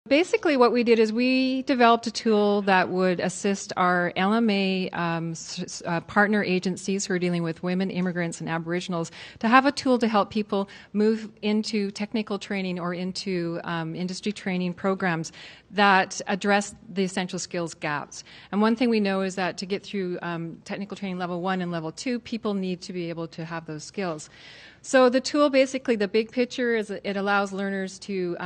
Basically, what we did is we developed a tool that would assist our LMA partner agencies who are dealing with women, immigrants, and Aboriginals to have a tool to help people move into technical training or into industry training programs that address the essential skills gaps. And one thing we know is that to get through technical training level 1 and level 2, people need to be able to have those skills. So the tool, basically, the big picture is it allows learners to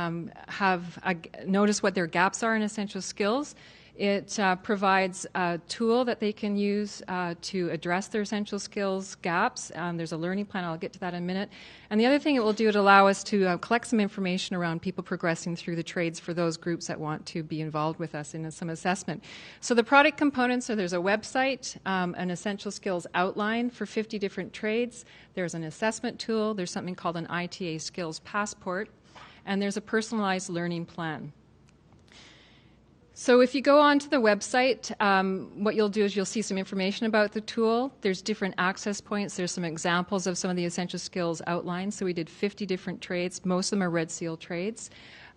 notice what their gaps are in essential skills. It provides a tool that they can use to address their essential skills gaps. There's a learning plan. I'll get to that in a minute. And the other thing it will do, it allow us to collect some information around people progressing through the trades for those groups that want to be involved with us in some assessment. So the product components are there's a website, an essential skills outline for 50 different trades. There's an assessment tool. There's something called an ITA skills passport. And there's a personalized learning plan. So if you go onto the website, what you'll do is you'll see some information about the tool. There's different access points. There's some examples of some of the essential skills outlined. So we did 50 different trades. Most of them are Red Seal trades.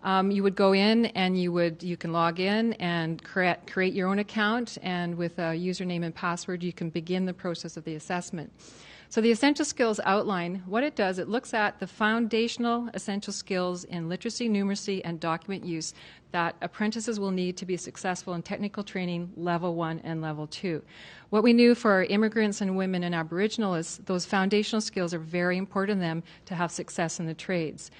You would go in and you can log in and create your own account, and with a username and password you can begin the process of the assessment. So the essential skills outline, what it does, it looks at the foundational essential skills in literacy, numeracy, and document use that apprentices will need to be successful in technical training level 1 and level 2. What we knew for our immigrants and women and Aboriginal is those foundational skills are very important to them to have success in the trades.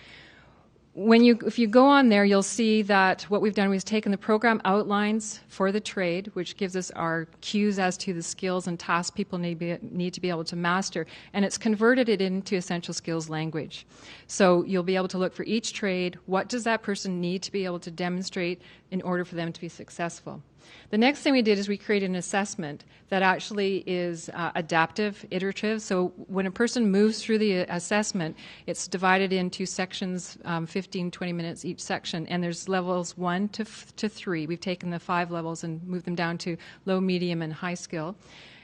If you go on there, you'll see that what we've done is taken the program outlines for the trade, which gives us our cues as to the skills and tasks people need to be able to master, and it's converted it into essential skills language. So you'll be able to look for each trade, what does that person need to be able to demonstrate in order for them to be successful. The next thing we did is we created an assessment that actually is adaptive, iterative. So when a person moves through the assessment, it's divided into sections, 15, 20 minutes each section, and there's levels 1 to 3. We've taken the 5 levels and moved them down to low, medium, and high skill.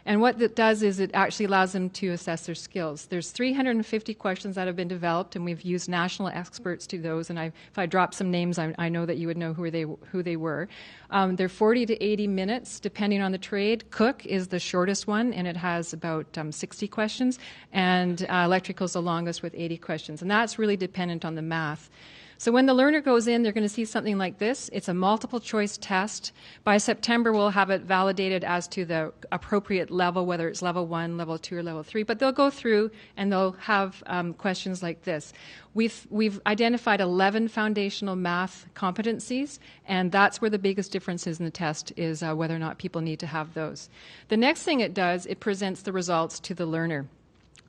And what it does is it actually allows them to assess their skills. There's 350 questions that have been developed, and we've used national experts to those. And if I drop some names, I know that you would know who they were. They're 40 to 80 minutes, depending on the trade. Cook is the shortest one, and it has about 60 questions. And electrical is the longest with 80 questions. And that's really dependent on the math. So when the learner goes in, they're going to see something like this. It's a multiple choice test. By September, we'll have it validated as to the appropriate level, whether it's level 1, level 2, or level 3. But they'll go through and they'll have questions like this. We've identified 11 foundational math competencies, and that's where the biggest difference is in the test is whether or not people need to have those. The next thing it does, it presents the results to the learner.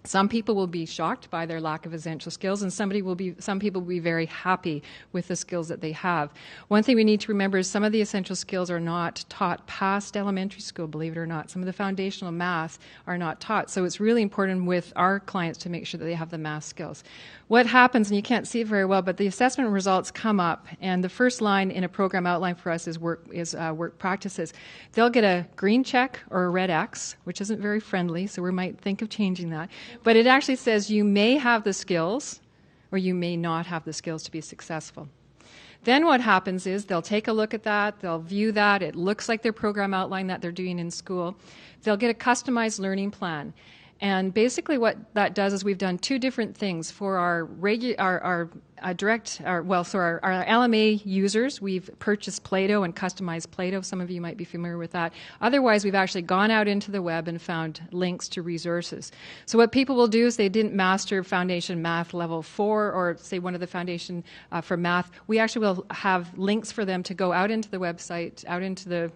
Some people will be shocked by their lack of essential skills, and some people will be very happy with the skills that they have. One thing we need to remember is some of the essential skills are not taught past elementary school, believe it or not. Some of the foundational math are not taught, so it's really important with our clients to make sure that they have the math skills. What happens, and you can't see it very well, but the assessment results come up, and the first line in a program outline for us is work practices. They'll get a green check or a red X, which isn't very friendly, so we might think of changing that. But it actually says you may have the skills or you may not have the skills to be successful. Then what happens is they'll take a look at that, they'll view that, it looks like their program outline that they're doing in school. They'll get a customized learning plan. And basically what that does is we've done 2 different things. For our LMA users, we've purchased Play-Doh and customized Play-Doh. Some of you might be familiar with that. Otherwise, we've actually gone out into the web and found links to resources. So what people will do is they didn't master Foundation Math Level 4 or, say, one of the Foundation for Math. We actually will have links for them to go out into the website, out into the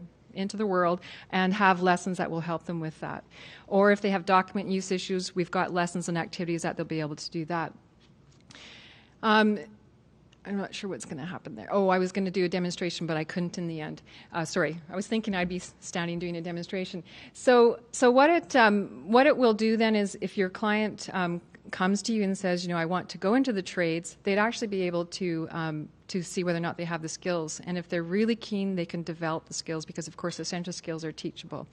world, and have lessons that will help them with that. Or if they have document use issues, we've got lessons and activities that they'll be able to do that. I'm not sure what's going to happen there. Oh, I was going to do a demonstration, but I couldn't in the end. Sorry, I was thinking I'd be standing doing a demonstration. So what it will do then is if your client comes to you and says, I want to go into the trades, they'd actually be able to see whether or not they have the skills. And if they're really keen, they can develop the skills because, of course, essential skills are teachable.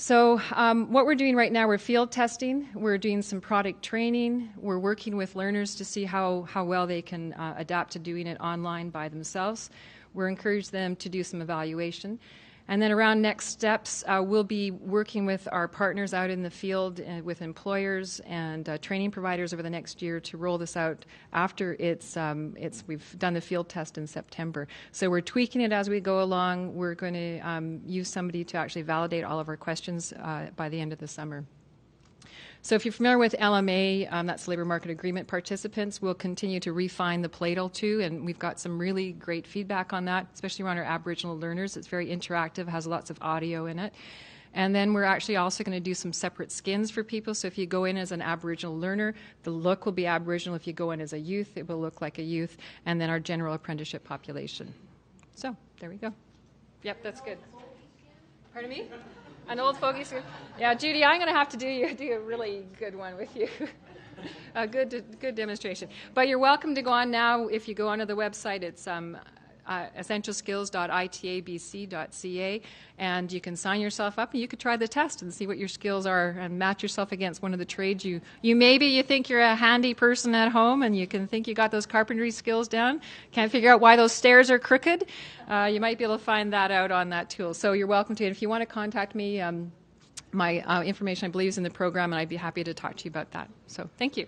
So what we're doing right now, we're field testing. We're doing some product training. We're working with learners to see how well they can adapt to doing it online by themselves. We're encouraging them to do some evaluation. And then around next steps, we'll be working with our partners out in the field with employers and training providers over the next year to roll this out after we've done the field test in September. So we're tweaking it as we go along. We're going to use somebody to actually validate all of our questions by the end of the summer. So if you're familiar with LMA, that's Labour Market Agreement participants, we'll continue to refine the Plato too, and we've got some really great feedback on that, especially around our Aboriginal learners. It's very interactive, has lots of audio in it. And then we're actually also going to do some separate skins for people. So if you go in as an Aboriginal learner, the look will be Aboriginal. If you go in as a youth, it will look like a youth. And then our general apprenticeship population. So there we go. Yep, that's good. Pardon me? An old fogey skin? Yeah, Judy, I'm going to have to do a really good one with you. A good demonstration. But you're welcome to go on now. If you go onto the website, it's essentialskills.itabc.ca, and you can sign yourself up and you could try the test and see what your skills are and match yourself against one of the trades you maybe think you're a handy person at home and you can think you got those carpentry skills down, can't figure out why those stairs are crooked. You might be able to find that out on that tool. So you're welcome to. And if you want to contact me, my information I believe is in the program, and I'd be happy to talk to you about that. So thank you.